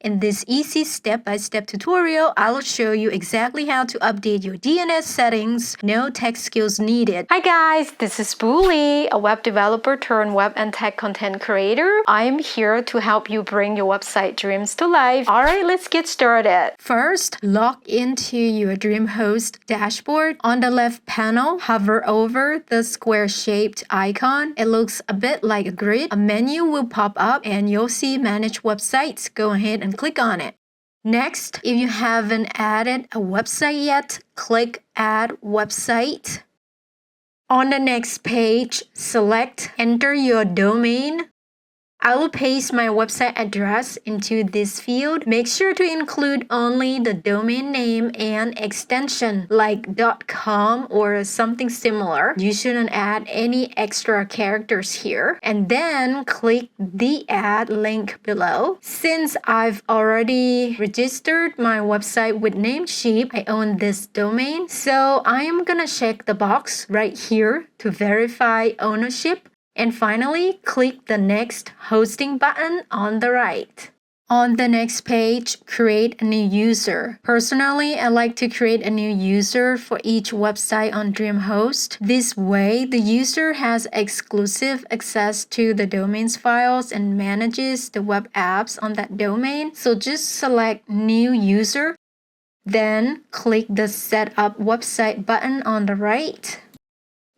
In this easy step-by-step tutorial, I'll show you exactly how to update your DNS settings. No tech skills needed. Hi guys, this is Buli, a web developer turned web and tech content creator. I'm here to help you bring your website dreams to life. Alright, let's get started. First, log into your DreamHost dashboard. On the left panel, hover over the square-shaped icon. It looks a bit like a grid. A menu will pop up and you'll see Manage Websites. Go ahead and click on it. Next, if you haven't added a website yet, click Add Website. On the next page, select Enter your domain. I will paste my website address into this field. Make sure to include only the domain name and extension like .com or something similar. You shouldn't add any extra characters here. And then click the add link below. Since I've already registered my website with NameCheap, I own this domain. So I am gonna check the box right here to verify ownership. And finally, click the Next Hosting button on the right. On the next page, create a new user. Personally, I like to create a new user for each website on DreamHost. This way, the user has exclusive access to the domain's files and manages the web apps on that domain. So just select New User. Then click the Set Up Website button on the right.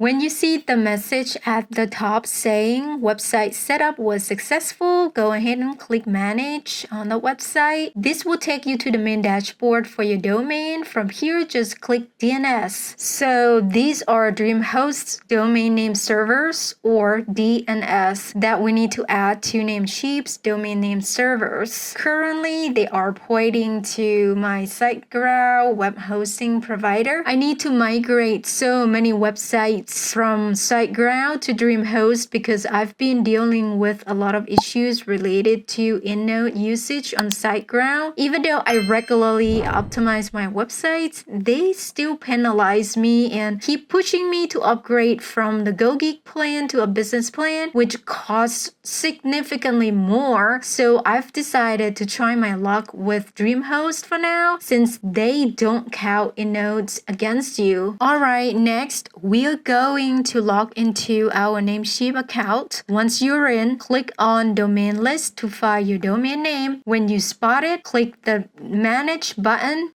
When you see the message at the top saying website setup was successful, go ahead and click Manage on the website. This will take you to the main dashboard for your domain. From here, just click DNS. So these are DreamHost's domain name servers or DNS that we need to add to NameCheap's domain name servers. Currently, they are pointing to my SiteGround web hosting provider. I need to migrate so many websites from SiteGround to DreamHost because I've been dealing with a lot of issues related to inode usage on SiteGround. Even though I regularly optimize my websites, they still penalize me and keep pushing me to upgrade from the Go Geek plan to a business plan, which costs significantly more. So I've decided to try my luck with DreamHost for now, since they don't count inodes against you. Alright, next we'll going to log into our NameCheap account. Once you're in, click on domain list to find your domain name. When you spot it, click the Manage button.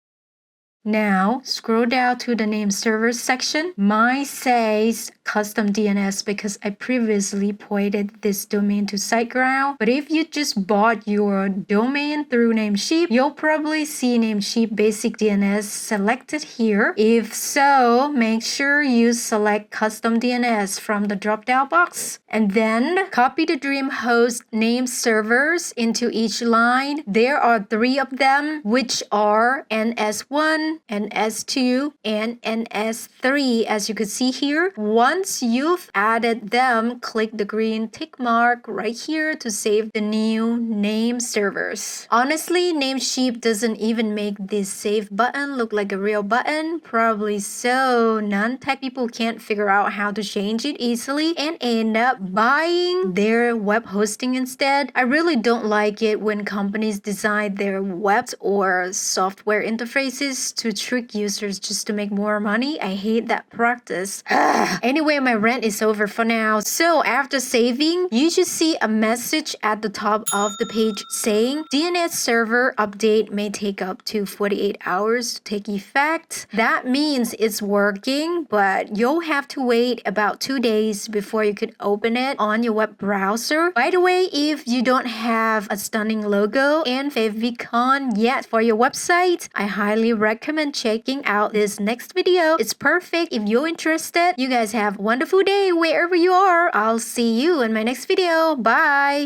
Now, scroll down to the name servers section. Mine says custom DNS because I previously pointed this domain to SiteGround. But if you just bought your domain through NameCheap, you'll probably see NameCheap basic DNS selected here. If so, make sure you select custom DNS from the drop-down box. And then copy the DreamHost name servers into each line. There are 3 of them, which are NS1, NS2, and NS3, as you can see here. Once you've added them, click the green tick mark right here to save the new name servers. Honestly, NameCheap doesn't even make this save button look like a real button. Probably so non-tech people can't figure out how to change it easily and end up buying their web hosting instead. I really don't like it when companies design their webs or software interfaces to trick users just to make more money. I hate that practice. Anyway, my rant is over for now. So after saving, you should see a message at the top of the page saying DNS server update may take up to 48 hours to take effect. That means it's working, but you'll have to wait about 2 days before you could open it on your web browser. By the way, if you don't have a stunning logo and favicon yet for your website, I highly recommend checking out this next video. It's perfect if you're interested. You guys have a wonderful day wherever you are. I'll see you in my next video. Bye!